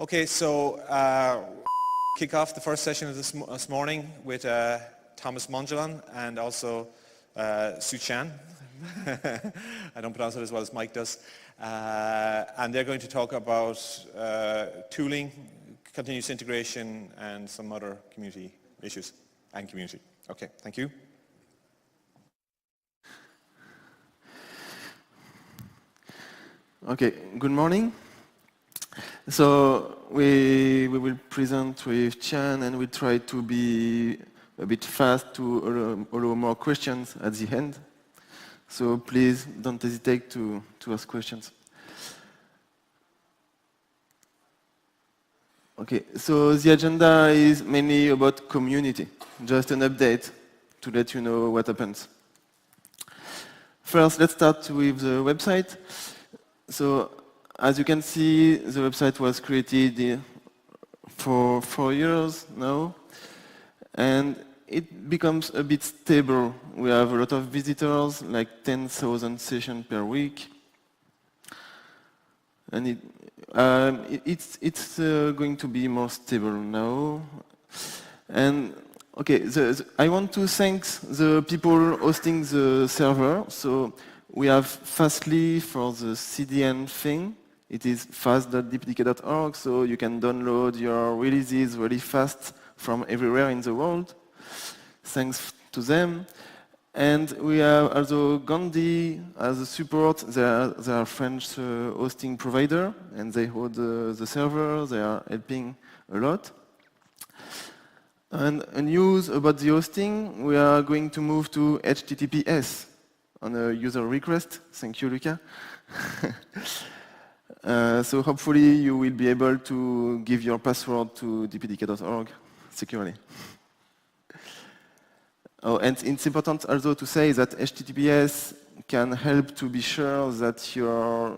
Okay, so kick off the first session of this morning with Thomas Mongelan and also Chen. I don't pronounce it as well as Mike does. And they're going to talk about tooling, continuous integration, and some other community issues and community. Okay, thank you. Okay, good morning. So we will present with Chen, and we'll try to be a bit fast to allow more questions at the end. So please don't hesitate to ask questions. Okay, so the agenda is mainly about community, just an update to let you know what happens. First, let's start with the website. So, as you can see, the website was created for 4 years now, and it becomes a bit stable. We have a lot of visitors, like 10,000 sessions per week, and it's going to be more stable now. And okay, I want to thank the people hosting the server. So we have Fastly for the CDN thing. It is fast.dpdk.org, so you can download your releases really fast from everywhere in the world. Thanks to them. And we have also Gandhi as a support. They are a French hosting provider, and they hold the server. They are helping a lot. And news about the hosting, we are going to move to HTTPS on a user request. Thank you, Luca. So hopefully you will be able to give your password to dpdk.org securely. Oh, and it's important also to say that HTTPS can help to be sure that your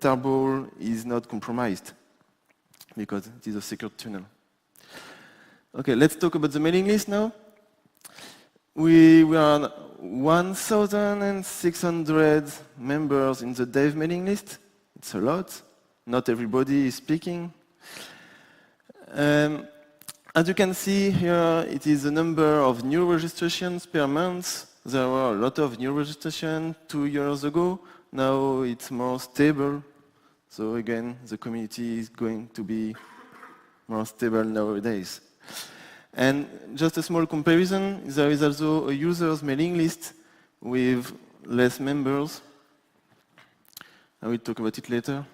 tarball is not compromised, because it is a secure tunnel. Okay, let's talk about the mailing list now. We are 1,600 members in the dev mailing list. It's a lot. Not everybody is speaking. As you can see here, it is the number of new registrations per month. There were a lot of new registrations 2 years ago. Now it's more stable. So again, the community is going to be more stable nowadays. And just a small comparison, there is also a users mailing list with less members. I will talk about it later.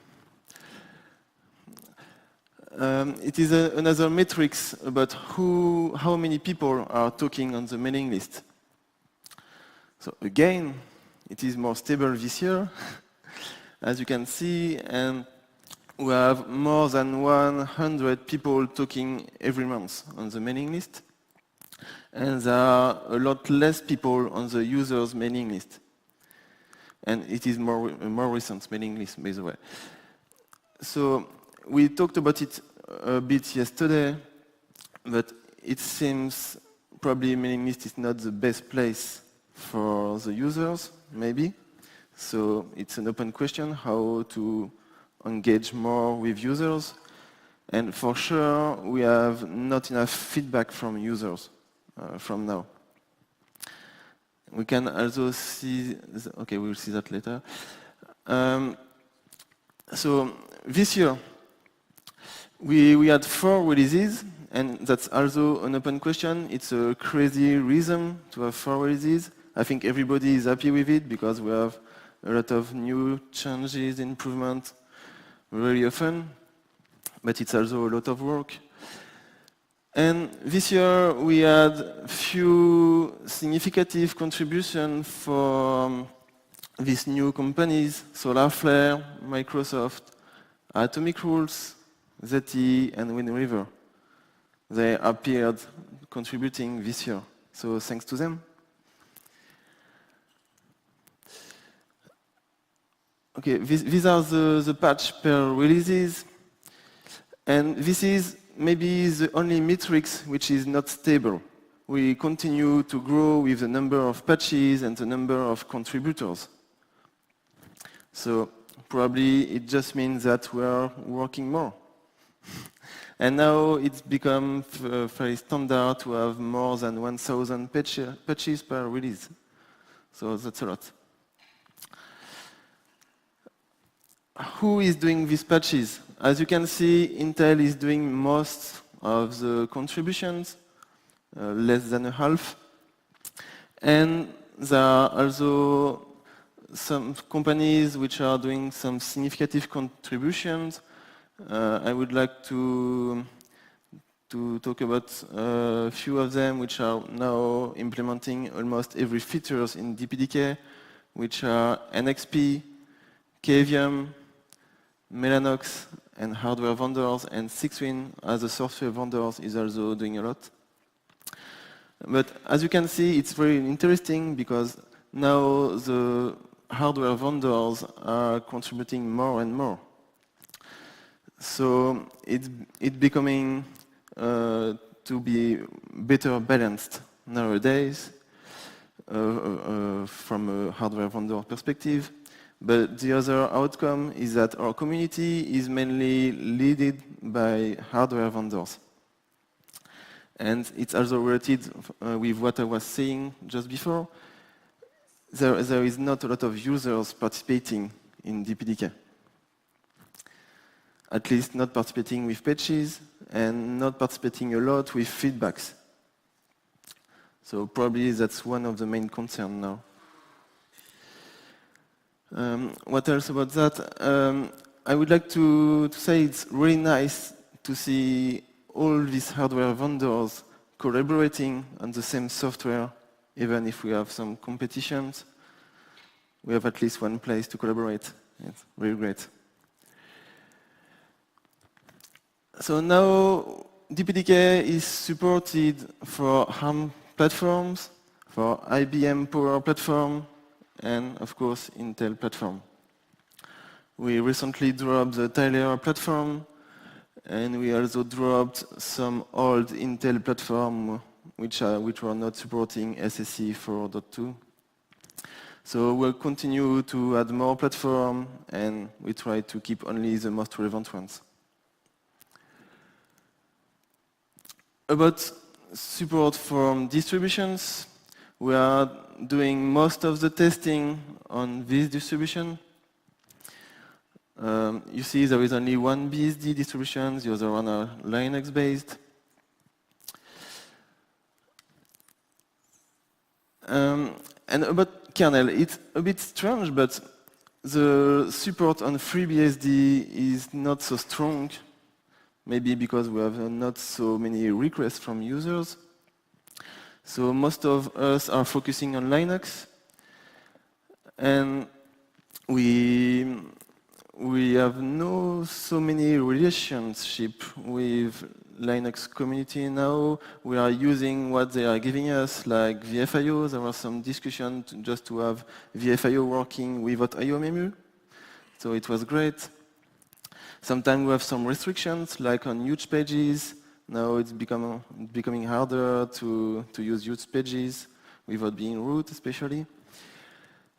It is another metrics about how many people are talking on the mailing list. So again, it is more stable this year, as you can see, and we have more than 100 people talking every month on the mailing list, and there are a lot less people on the users mailing list. And it is a more recent mailing list, by the way. So we talked about it a bit yesterday, but it seems probably mailing list is not the best place for the users, maybe. So it's an open question how to engage more with users. And for sure, we have not enough feedback from users from now. We can also see, okay, we will see that later. So this year, we had 4 releases, and that's also an open question. It's a crazy reason to have 4 releases. I think everybody is happy with it because we have a lot of new changes, improvements very often, but it's also a lot of work. And this year we had few significant contributions for these new companies: Solarflare, Microsoft, Atomic Rules, ZTE, and Wind River. They appeared contributing this year, so thanks to them. Okay, these are the patch per releases, and this is maybe the only metrics which is not stable. We continue to grow with the number of patches and the number of contributors. So probably it just means that we are working more. And now it's become very standard to have more than 1,000 patches per release. So that's a lot. Who is doing these patches? As you can see, Intel is doing most of the contributions, less than a half. And there are also some companies which are doing some significant contributions. I would like to talk about a few of them which are now implementing almost every features in DPDK, which are NXP, Cavium, Mellanox, and hardware vendors, and Sixwin as a software vendors is also doing a lot. But as you can see, it's very interesting because now the hardware vendors are contributing more and more. So it's becoming to be better balanced nowadays from a hardware vendor perspective. But the other outcome is that our community is mainly led by hardware vendors. And it's also related with what I was saying just before. There is not a lot of users participating in DPDK. At least not participating with patches and not participating a lot with feedbacks. So probably that's one of the main concerns now. What else about that? I would like to say it's really nice to see all these hardware vendors collaborating on the same software, even if we have some competitions. We have at least one place to collaborate. It's really great. So now DPDK is supported for ARM platforms, for IBM Power Platform, and of course Intel platform. We recently dropped the Tyler platform, and we also dropped some old Intel platform which were not supporting SSE 4.2. So we'll continue to add more platform, and we try to keep only the most relevant ones. About support from distributions, we are doing most of the testing on this distribution. You see there is only one BSD distribution, the other one are Linux-based. And about kernel, it's a bit strange, but the support on FreeBSD is not so strong. Maybe because we have not so many requests from users. So most of us are focusing on Linux. And we have no so many relationship with Linux community now. We are using what they are giving us, like VFIO. There was some discussion just to have VFIO working without IOMMU. So it was great. Sometimes we have some restrictions, like on huge pages. Now it's becoming harder to use huge pages without being root, especially.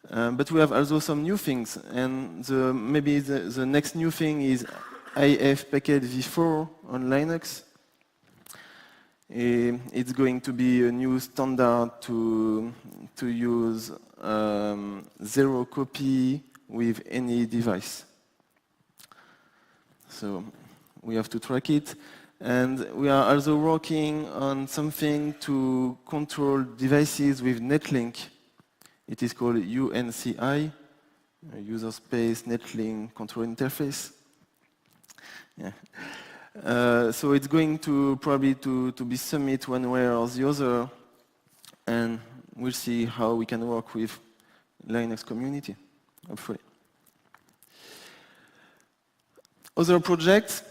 But we have also some new things, and maybe the next new thing is IF package v4 on Linux. It's going to be a new standard to use zero copy with any device. So we have to track it. And we are also working on something to control devices with netlink. It is called UNCI, User Space Netlink Control Interface. Yeah. So it's going to probably to be submit one way or the other, and we'll see how we can work with Linux community, hopefully. Other projects.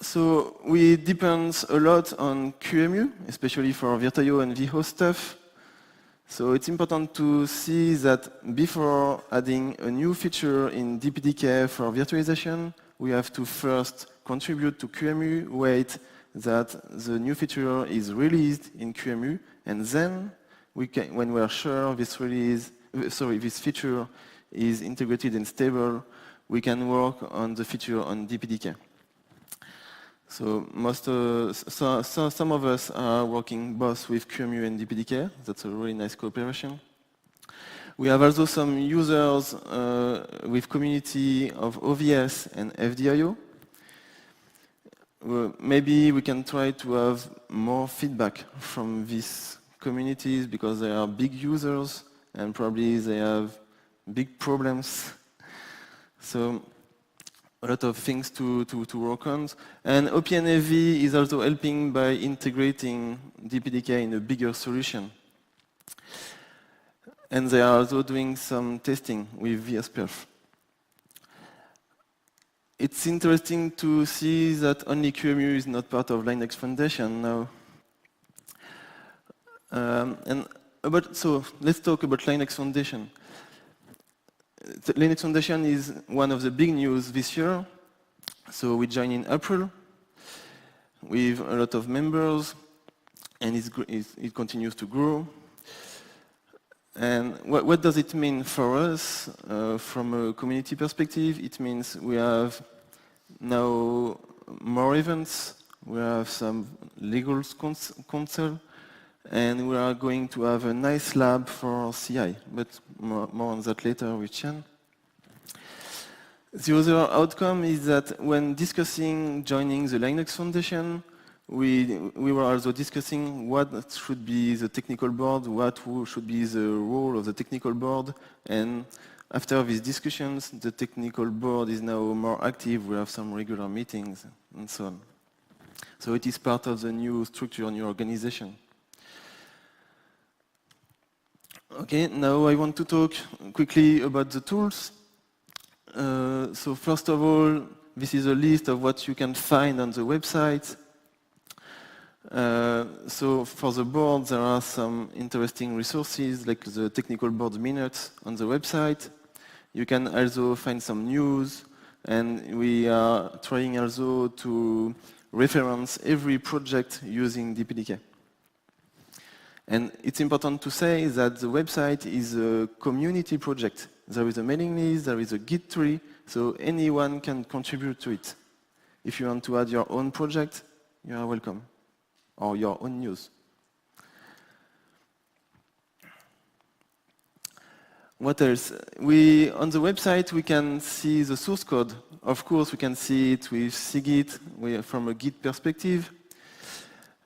So we depend a lot on QEMU, especially for Virtuio and vhost stuff. So it's important to see that before adding a new feature in DPDK for virtualization, we have to first contribute to QEMU, wait that the new feature is released in QEMU, and then when we are sure this feature is integrated and stable, we can work on the feature on DPDK. So some of us are working both with QEMU and DPDK. That's a really nice cooperation. We have also some users with community of OVS and FDIO. Maybe we can try to have more feedback from these communities because they are big users and probably they have big problems. So a lot of things to work on. And OPNFV is also helping by integrating DPDK in a bigger solution. And they are also doing some testing with VSPerf. It's interesting to see that only QEMU is not part of Linux Foundation now. So let's talk about Linux Foundation. The Linux Foundation is one of the big news this year. So we joined in April with a lot of members, and it continues to grow. And what does it mean for us from a community perspective? It means we have now more events, we have some legal counsel, and we are going to have a nice lab for CI, but more on that later with Chen. The other outcome is that when discussing joining the Linux Foundation, we were also discussing what should be the technical board, what should be the role of the technical board, and after these discussions, the technical board is now more active, we have some regular meetings, and so on. So it is part of the new structure, new organization. Okay, now I want to talk quickly about the tools. So first of all, this is a list of what you can find on the website. So for the board, there are some interesting resources like the technical board minutes on the website. You can also find some news, and we are trying also to reference every project using DPDK. And it's important to say that the website is a community project. There is a mailing list, there is a Git tree, so anyone can contribute to it. If you want to add your own project, you are welcome, or your own news. What else? On the website, we can see the source code. Of course, we can see it with cgit from a Git perspective.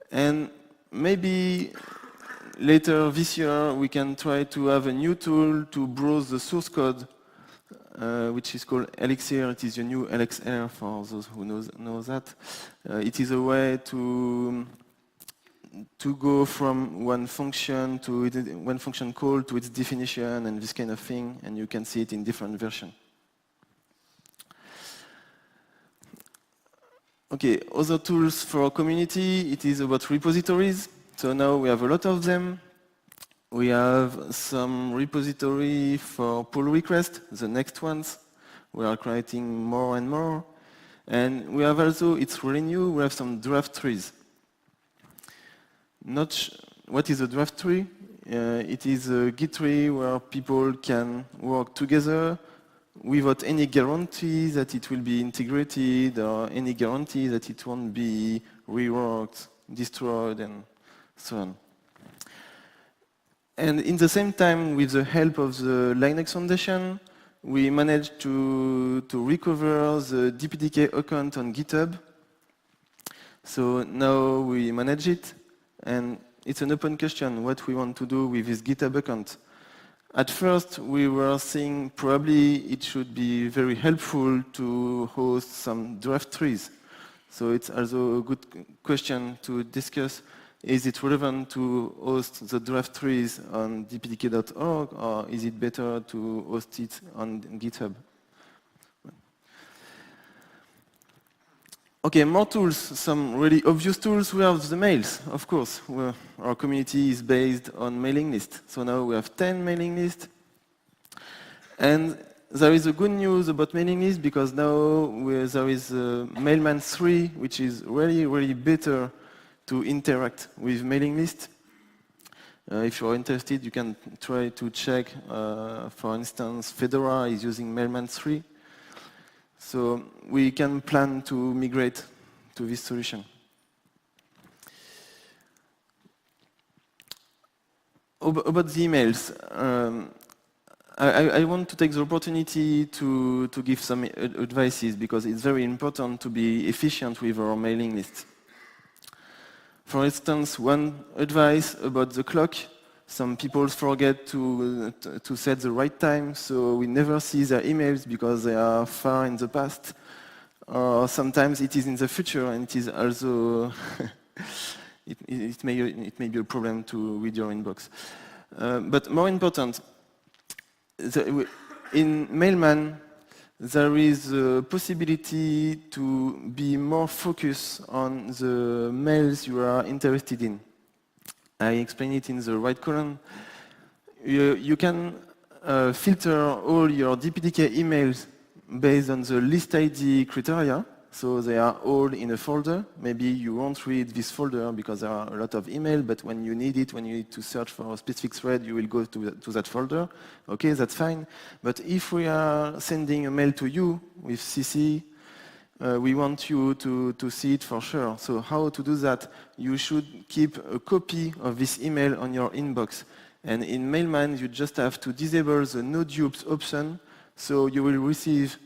And maybe later this year, we can try to have a new tool to browse the source code, which is called Elixir. It is a new LXR for those who know that. It is a way to go from one function call to its definition and this kind of thing, and you can see it in different versions. Okay, other tools for community, it is about repositories. So now we have a lot of them. We have some repository for pull requests, the next ones. We are creating more and more. And we have also, it's really new, we have some draft trees. What is a draft tree? It is a Git tree where people can work together without any guarantee that it will be integrated or any guarantee that it won't be reworked, destroyed, and so on. And in the same time, with the help of the Linux Foundation, we managed to recover the DPDK account on GitHub. So now we manage it. And it's an open question, what we want to do with this GitHub account. At first, we were saying probably it should be very helpful to host some draft trees. So it's also a good question to discuss. Is it relevant to host the draft trees on dpdk.org, or is it better to host it on GitHub? Okay, more tools, some really obvious tools. We have the mails, of course. Our community is based on mailing list. So now we have 10 mailing lists. And there is a good news about mailing list because now there is Mailman 3, which is really, really better to interact with mailing list. If you're interested, you can try to check. For instance, Fedora is using Mailman 3. So we can plan to migrate to this solution. About the emails, I want to take the opportunity to give some advices because it's very important to be efficient with our mailing list. For instance, one advice about the clock. Some people forget to set the right time, so we never see their emails because they are far in the past. Or sometimes it is in the future, and it is also it may be a problem to read your inbox. But more important, in Mailman, there is a possibility to be more focused on the mails you are interested in. I explain it in the right column. You can filter all your DPDK emails based on the list ID criteria. So they are all in a folder. Maybe you won't read this folder because there are a lot of emails, but when you need it, when you need to search for a specific thread, you will go to that folder. Okay, that's fine. But if we are sending a mail to you with CC, we want you to see it for sure. So how to do that? You should keep a copy of this email on your inbox. And in Mailman, you just have to disable the no dupes option, so you will receive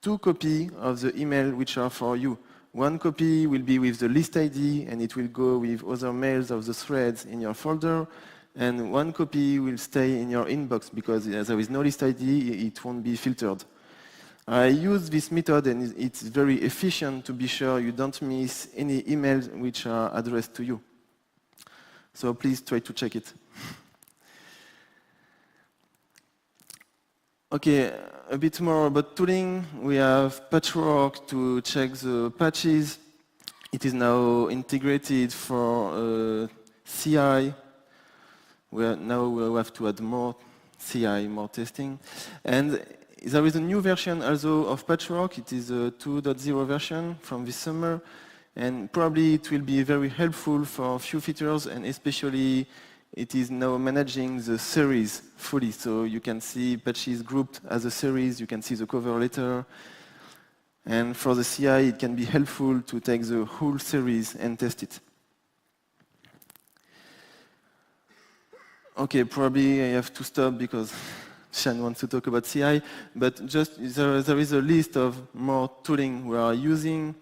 2 copies of the email which are for you. One copy will be with the list ID, and it will go with other mails of the threads in your folder. And one copy will stay in your inbox because there is no list ID, it won't be filtered. I use this method, and it's very efficient to be sure you don't miss any emails which are addressed to you. So please try to check it. Okay, a bit more about tooling. We have Patchwork to check the patches. It is now integrated for CI. Now we have to add more CI, more testing. And there is a new version also of Patchwork. It is a 2.0 version from this summer. And probably it will be very helpful for a few features, and especially it is now managing the series fully. So you can see patches grouped as a series. You can see the cover letter. And for the CI, it can be helpful to take the whole series and test it. Okay, probably I have to stop because Chen wants to talk about CI. But just there is a list of more tooling we are using.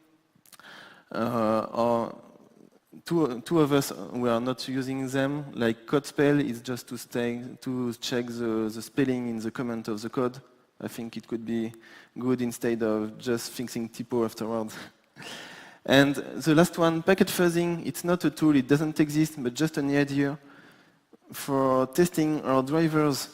Or two of us, we are not using them. Like code spell is just to check the spelling in the comment of the code. I think it could be good instead of just fixing typo afterwards. And the last one, packet fuzzing, it's not a tool, it doesn't exist, but just an idea. For testing our drivers,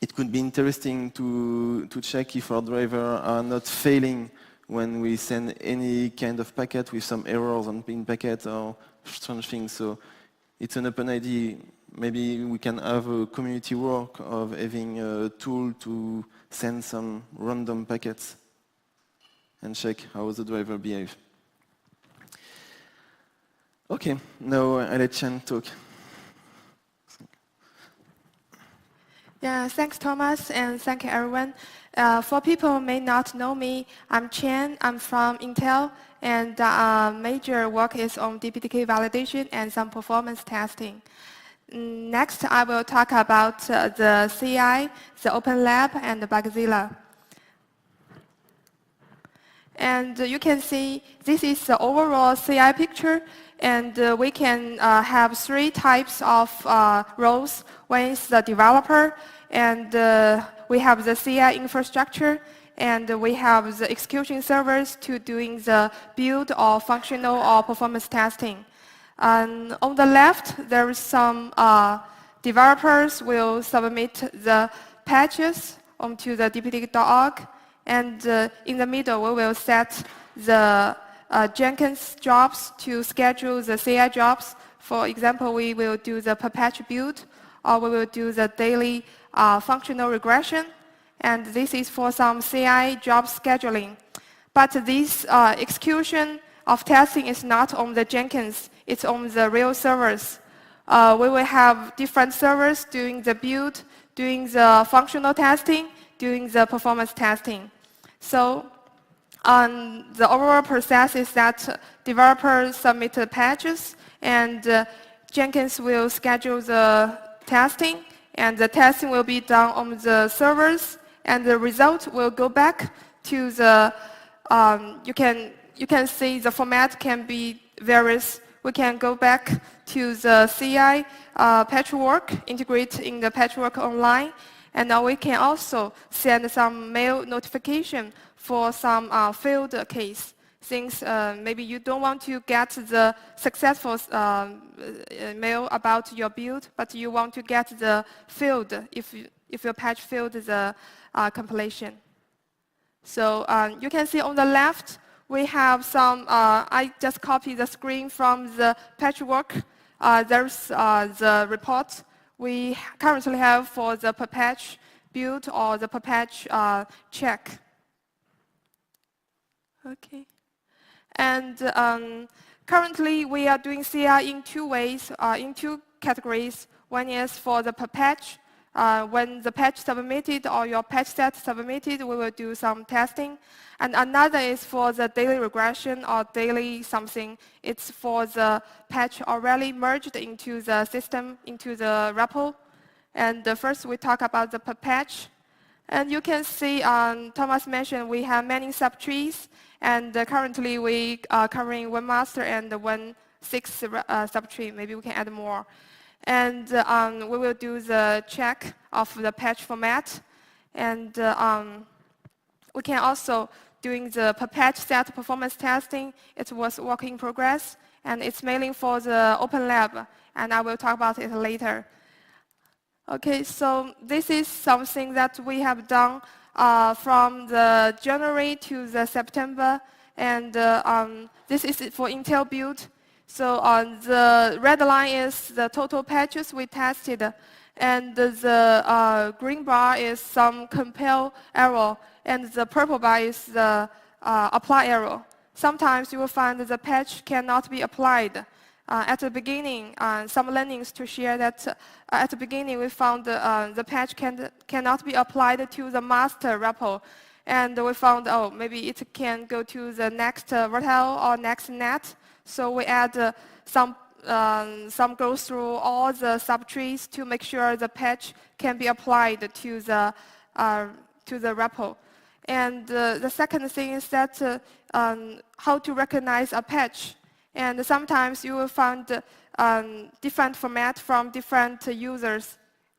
it could be interesting to check if our drivers are not failing when we send any kind of packet with some errors on pin packet or strange things. So it's an open idea. Maybe we can have a community work of having a tool to send some random packets and check how the driver behaves. Okay, now I let Chen talk. Yeah, thanks, Thomas, and thank you, everyone. For people who may not know me, I'm Chen. I'm from Intel, and major work is on DPDK validation and some performance testing. Next, I will talk about the CI, the Open Lab, and the Bugzilla. And you can see this is the overall CI picture, and we can have 3 types of roles. One is the developer, and we have the CI infrastructure, and we have the execution servers to doing the build or functional or performance testing. And on the left, there is some developers will submit the patches onto the dpdk.org, and in the middle, we will set the Jenkins jobs to schedule the CI jobs. For example, we will do the per patch build, or we will do the daily functional regression, and this is for some CI job scheduling. But this execution of testing is not on the Jenkins, it's on the real servers. We will have different servers doing the build, doing the functional testing, doing the performance testing. So the overall process is that developers submit the patches, and Jenkins will schedule the testing, and the testing will be done on the servers, and the result will go back to the, you can see the format can be various. We can go back to the CI Patchwork, integrate in the Patchwork online, and now we can also send some mail notification for some failed case. Since maybe you don't want to get the successful mail about your build, but you want to get the failed if your patch failed the compilation. So you can see on the left, we have some, I just copied the screen from the Patchwork. There's the report we currently have for the per patch build or the per patch check. Okay. And currently, we are doing CI in two ways, in two categories. One is for the per patch. When the patch submitted or your patch set submitted, we will do some testing. And another is for the daily regression or daily something. It's for the patch already merged into the system, into the REPL. And first, we talk about the per patch. And you can see, Thomas mentioned we have many subtrees. And currently, we are covering one master and 1.6 subtree. Maybe we can add more. And we will do the check of the patch format. And we can also doing the per patch set performance testing. It was work in progress, and it's mainly for the open lab. And I will talk about it later. Okay, so this is something that we have done from the January to the September, and this is for Intel build. So the red line is the total patches we tested, and the green bar is some compile error, and the purple bar is the apply error. Sometimes you will find the patch cannot be applied. At the beginning, some learnings to share that at the beginning we found the patch cannot be applied to the master REPL. And we found, oh, maybe it can go to the next RTL or next net. So we add some go through all the subtrees to make sure the patch can be applied to the REPL. And the second thing is that how to recognize a patch. And sometimes you will find different format from different users.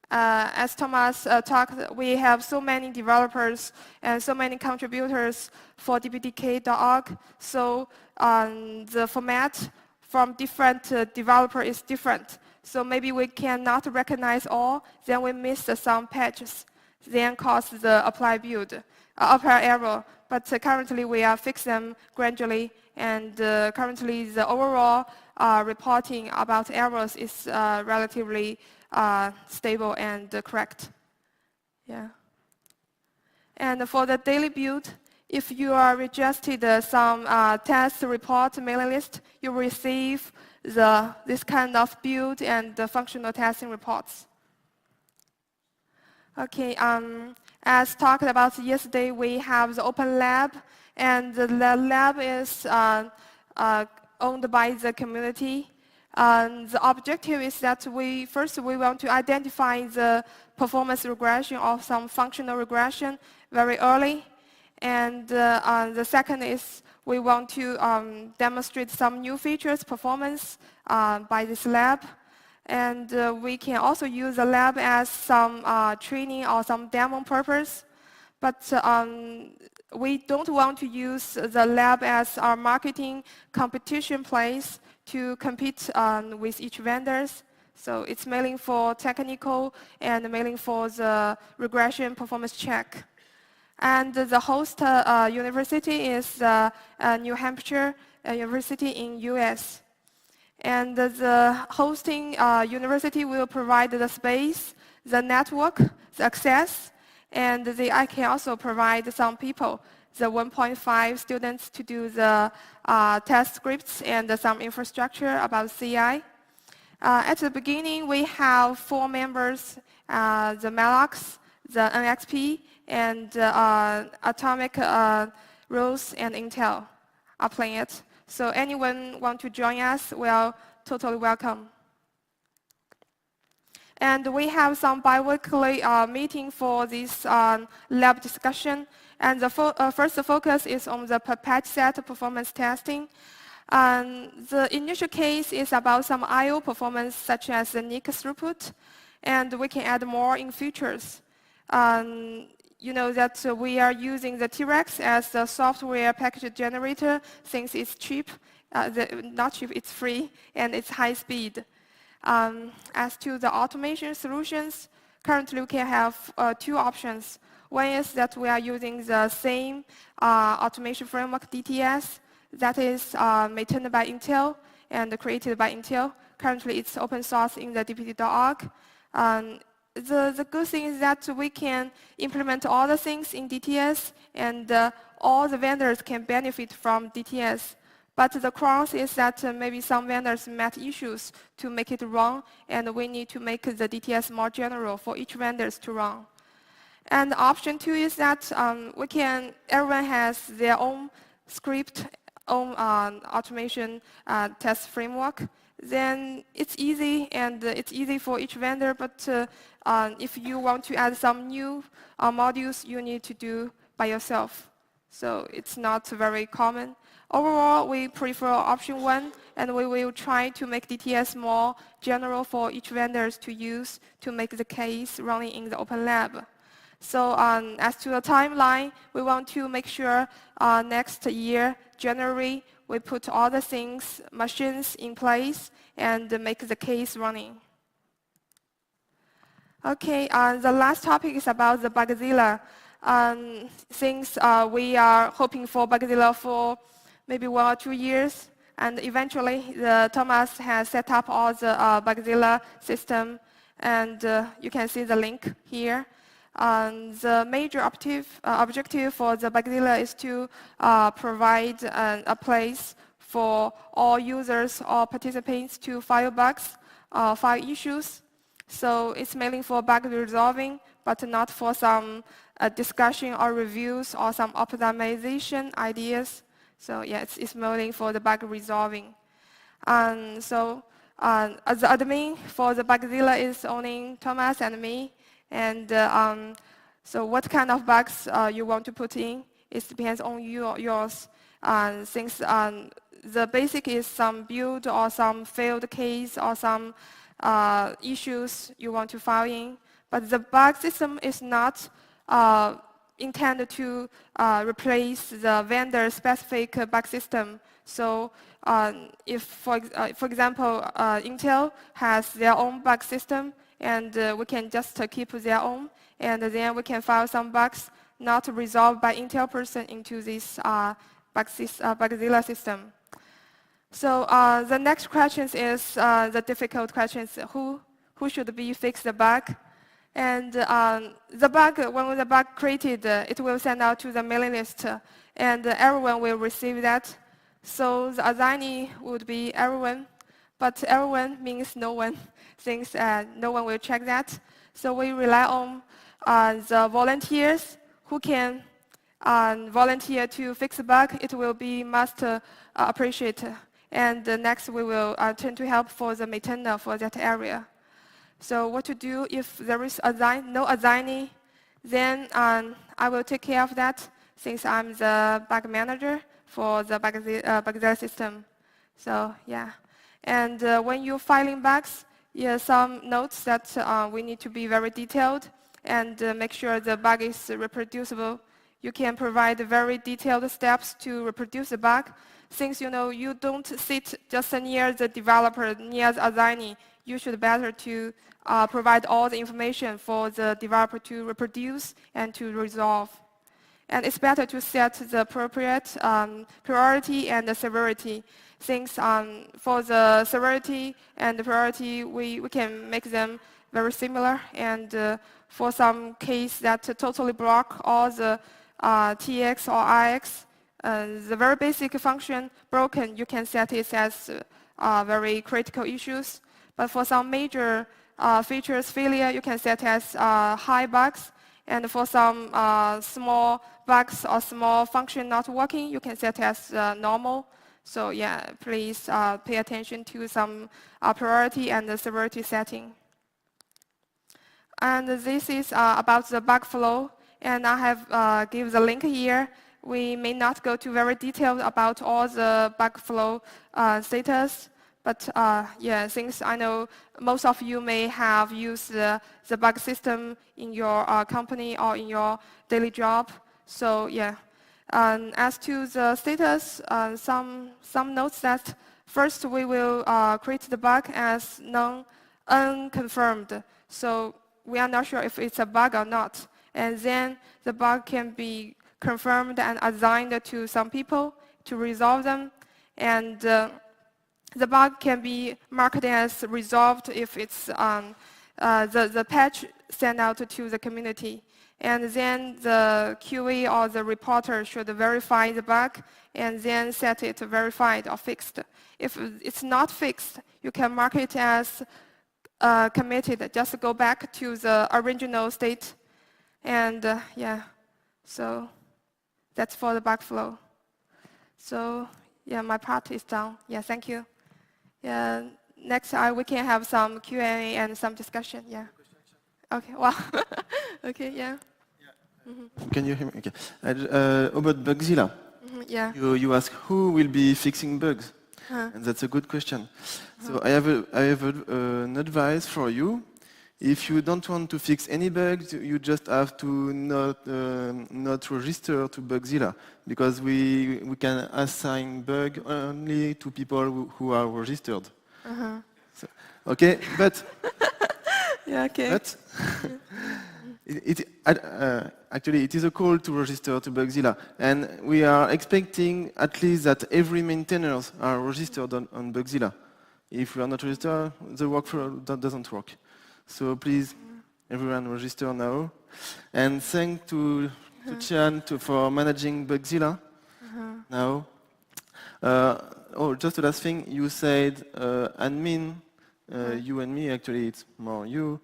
As Thomas talked, we have so many developers and so many contributors for dbdk.org. So the format from different developer is different. So maybe we cannot recognize all, then we miss some patches, then cause the apply error. But currently we are fixing them gradually, and currently the overall reporting about errors is relatively stable and correct. Yeah. And for the daily build, if you are registered some test report mailing list, you receive this kind of build and the functional testing reports. Okay, as talked about yesterday, we have the open lab, and the lab is owned by the community. The objective is that we want to identify the performance regression or some functional regression very early. And the second is we want to demonstrate some new features performance by this lab. And we can also use the lab as some training or some demo purpose. But we don't want to use the lab as our marketing competition place to compete with each vendors. So it's mainly for technical and mainly for the regression performance check. And the host university is New Hampshire University in US. And the hosting university will provide the space, the network, the access, and I can also provide some people, the 1.5 students to do the test scripts and some infrastructure about CI. At the beginning, we have 4 members, the Mallocs, the NXP, and Atomic Rose and Intel are playing it. So anyone want to join us, well, totally welcome. And we have some bi-weekly meeting for this lab discussion. And the first focus is on the patch set performance testing. The initial case is about some I/O performance, such as the NIC throughput, and we can add more in futures. You know that we are using the T-Rex as the software package generator since it's cheap, not cheap, it's free, and it's high speed. As to the automation solutions, currently we can have two options. One is that we are using the same automation framework, DTS, that is maintained by Intel and created by Intel. Currently it's open source in the dpt.org. The good thing is that we can implement all the things in DTS, and all the vendors can benefit from DTS. But the cross is that maybe some vendors met issues to make it run, and we need to make the DTS more general for each vendors to run. And option 2 is that everyone has their own script, own automation test framework. Then it's easy, and it's easy for each vendor, but if you want to add some new modules, you need to do by yourself. So it's not very common. Overall, we prefer option 1, and we will try to make DTS more general for each vendors to use to make the case running in the open lab. So as to the timeline, we want to make sure next year, January, we put all the things, machines in place, and make the case running. Okay, the last topic is about the Bugzilla. Since we are hoping for Bugzilla for maybe 1 or 2 years, and eventually Thomas has set up all the Bugzilla system, and you can see the link here. The major objective for the Bugzilla is to provide a place for all users or participants to file bugs, file issues. So it's mainly for bug resolving, but not for some discussion or reviews or some optimization ideas. So yeah, it's mainly for the bug resolving. So as the admin for the Bugzilla is only Thomas and me. And so what kind of bugs you want to put in, it depends on yours. Since the basic is some build or some failed case or some issues you want to file in. But the bug system is not intended to replace the vendor-specific bug system. So if, for example, Intel has their own bug system, and we can just keep their own, and then we can file some bugs not resolved by Intel person into this Bugzilla system. So the next question is the difficult questions. Who should be fix the bug? And the bug, when the bug created, it will send out to the mailing list, and everyone will receive that. So the assignee would be everyone, but everyone means no one, since no one will check that. So we rely on the volunteers who can volunteer to fix a bug. It will be must appreciate. And next we will turn to help for the maintainer for that area. So what to do if there is no assignee, then I will take care of that since I'm the bug manager for the Bugzilla system. So yeah. And when you're filing bugs, some notes that we need to be very detailed and make sure the bug is reproducible. You can provide very detailed steps to reproduce the bug. Since you don't sit just near the developer, near the assignee, you should better to provide all the information for the developer to reproduce and to resolve. And it's better to set the appropriate priority and the severity. Since for the severity and the priority, we can make them very similar. And for some case that totally block all the TX or RX, the very basic function broken, you can set it as very critical issues. But for some major features failure, you can set as high bugs. And for some small bugs or small function not working, you can set as normal. So yeah, please pay attention to some priority and the severity setting. And this is about the Backflow, and I have given the link here. We may not go to very detailed about all the Backflow status, but yeah, since I know most of you may have used the bug system in your company or in your daily job, so yeah. As to the status, some notes that first we will create the bug as unconfirmed. So we are not sure if it's a bug or not. And then the bug can be confirmed and assigned to some people to resolve them. And the bug can be marked as resolved if it's the patch sent out to the community. And then the QA or the reporter should verify the bug and then set it verified or fixed. If it's not fixed, you can mark it as committed. Just go back to the original state. And yeah, so that's for the Backflow. So yeah, my part is done. Yeah, thank you. Yeah, next we can have some Q&A and some discussion. Yeah. Okay. Wow. Okay. Yeah. Can you hear me? Okay. About Bugzilla, Yeah. you ask who will be fixing bugs, and that's a good question. So I have an advice for you. If you don't want to fix any bugs, you just have to not register to Bugzilla, because we can assign bug only to people who are registered. So, okay, but Yeah. Okay. but actually, it is a call to register to Bugzilla, and we are expecting at least that every maintainers are registered on Bugzilla. If we are not registered, the workflow doesn't work. So please, everyone register now. And thanks to Chen for managing Bugzilla now. Just the last thing, you said admin, you and me, actually it's more you.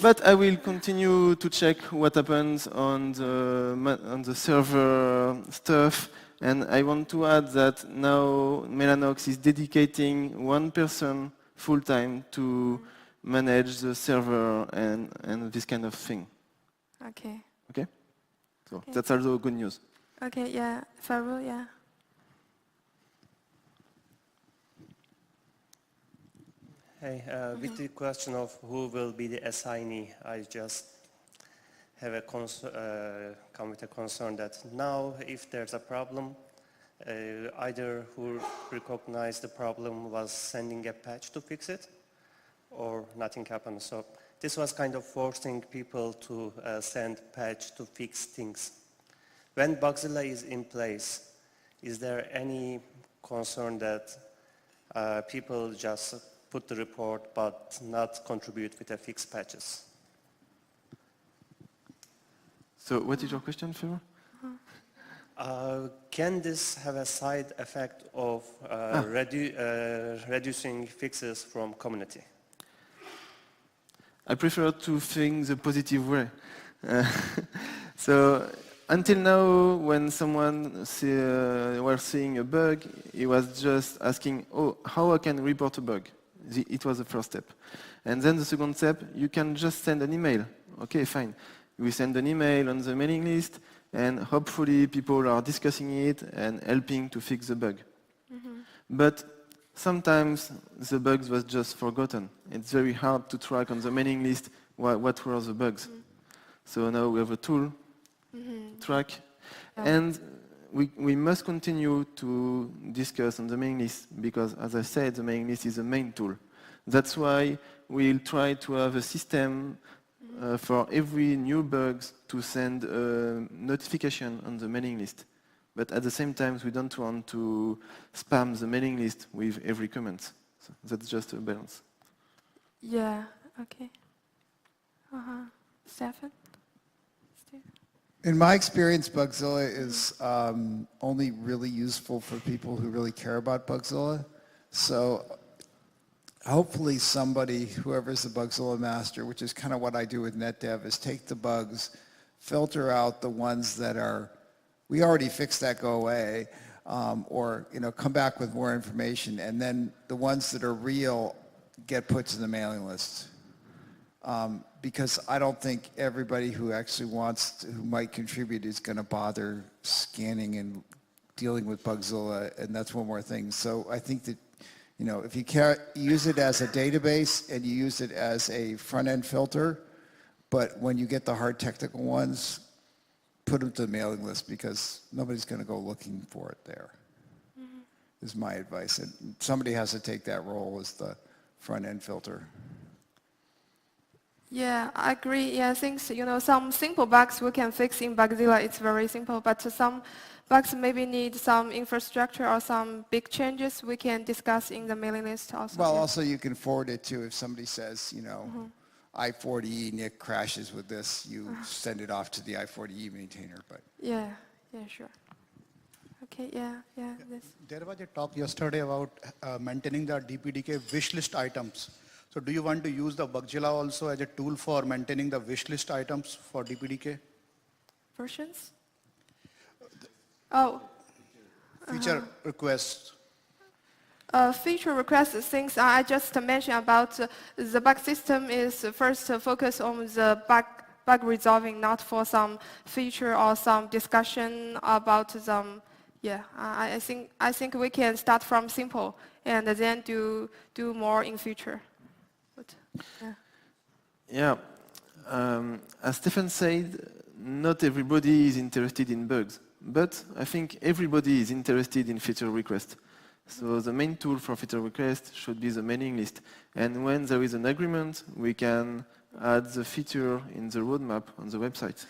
But I will continue to check what happens on the server stuff. And I want to add that now Mellanox is dedicating one person full-time to manage the server and this kind of thing. Okay. Okay? So that's also good news. Okay. Yeah. Farrell. Yeah. Hey, with the question of who will be the assignee, I just have come with a concern that now if there's a problem, either who recognized the problem was sending a patch to fix it, or nothing happened. So this was kind of forcing people to send patch to fix things. When Bugzilla is in place, is there any concern that people just put the report but not contribute with the fixed patches? So what is your question, Phil? Can this have a side effect of reducing fixes from community? I prefer to think the positive way. So until now, when someone was seeing a bug, he was just asking, oh, how I can report a bug? It was the first step. And then the second step, you can just send an email. Okay, fine. We send an email on the mailing list, and hopefully people are discussing it and helping to fix the bug. But sometimes the bugs was just forgotten. It's very hard to track on the mailing list what were the bugs. So now we have a tool to track. And we must continue to discuss on the mailing list, because as I said, the mailing list is the main tool. That's why we'll try to have a system for every new bugs to send a notification on the mailing list. But at the same time, we don't want to spam the mailing list with every comment. So that's just a balance. Yeah. Okay. Stefan? In my experience, Bugzilla is only really useful for people who really care about Bugzilla. So hopefully somebody, whoever's the Bugzilla master, which is kind of what I do with NetDev, is take the bugs, filter out the ones that are we already fixed that, go away, or come back with more information, and then the ones that are real get put to the mailing list. Because I don't think everybody who actually who might contribute is going to bother scanning and dealing with Bugzilla, and that's one more thing. So I think that, if you use it as a database and you use it as a front-end filter, but when you get the hard technical ones, put them to the mailing list because nobody's going to go looking for it there, is my advice. And somebody has to take that role as the front-end filter. Yeah, I agree. Yeah, I think, some simple bugs we can fix in Bugzilla. It's very simple, but some bugs maybe need some infrastructure or some big changes we can discuss in the mailing list also. Well, yeah. also you can forward it to, if somebody says, I40E Nick crashes with this, you send it off to the I40E maintainer. But Yeah, sure. Okay, yeah. This. There was a talk yesterday about maintaining the DPDK wishlist items. So do you want to use the Bugzilla also as a tool for maintaining the wishlist items for DPDK? Versions? Oh. Feature requests. Feature requests, things I just mentioned about the bug system is first focus on the bug resolving, not for some feature or some discussion about them. Yeah, I think we can start from simple and then do more in future. But, Yeah, as Stefan said, not everybody is interested in bugs, but I think everybody is interested in feature request. So the main tool for feature request should be the mailing list. And when there is an agreement, we can add the feature in the roadmap on the website.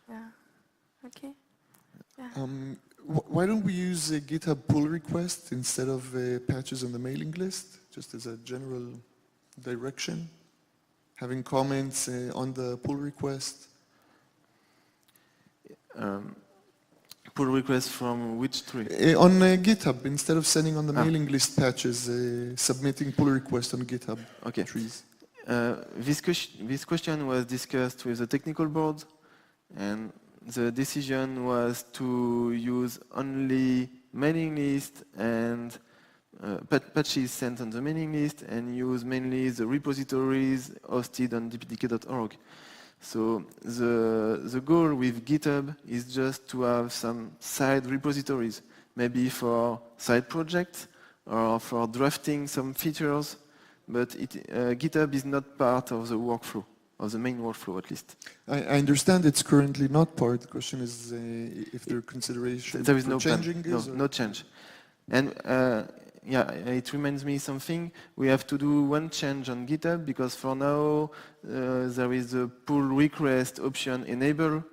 yeah, okay. Yeah. Why don't we use a GitHub pull request instead of patches on the mailing list, just as a general direction? Having comments on the pull request? Pull request from which tree? On GitHub, instead of sending on the mailing list patches, submitting pull request on GitHub trees. This question was discussed with the technical board, and the decision was to use only mailing list and patches sent on the mailing list, and use mainly the repositories hosted on dpdk.org. So the goal with GitHub is just to have some side repositories, maybe for side projects or for drafting some features, but GitHub is not part of the workflow, of the main workflow at least. I understand it's currently not part. The question is if there are considerations there is for no changing plan. this? No change. And yeah, it reminds me something. We have to do one change on GitHub because for now there is a pull request option enable,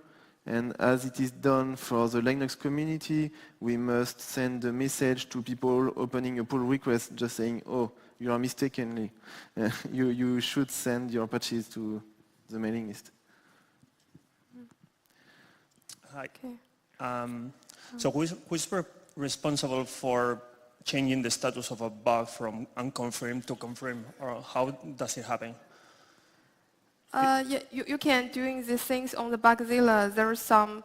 and as it is done for the Linux community, we must send a message to people opening a pull request just saying, oh, you are mistakenly. You should send your patches to the mailing list. Hi. Okay. So who's responsible for changing the status of a bug from unconfirmed to confirmed, or how does it happen? Yeah, you can doing these things on the Bugzilla. There is some,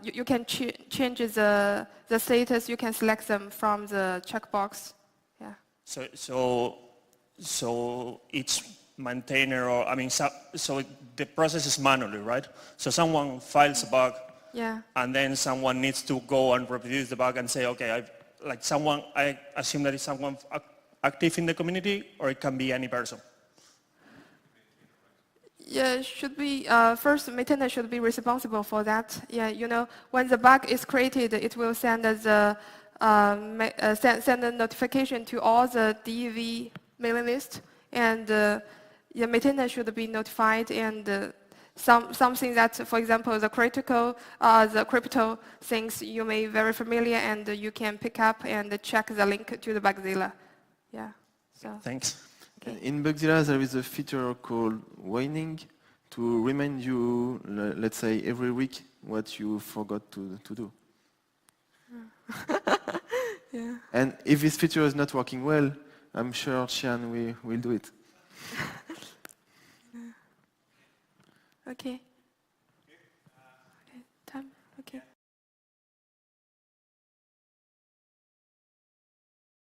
you can change the status. You can select them from the checkbox. Yeah. So each maintainer, or so the process is manually, right? So someone files a bug, Yeah. and then someone needs to go and reproduce the bug and say, okay, I assume that it's someone active in the community, or it can be any person. Yeah, it should be, first maintainer should be responsible for that. Yeah, when the bug is created, it will send the send a notification to all the DEV mailing list, and the maintainer should be notified, and something that, for example, the crypto things you may be very familiar, and you can pick up and check the link to the Bugzilla. Yeah. So. Thanks. Okay. In Bugzilla, there is a feature called Whining to remind you, let's say, every week what you forgot to do. Yeah. And if this feature is not working well, I'm sure Chen will do it. Okay.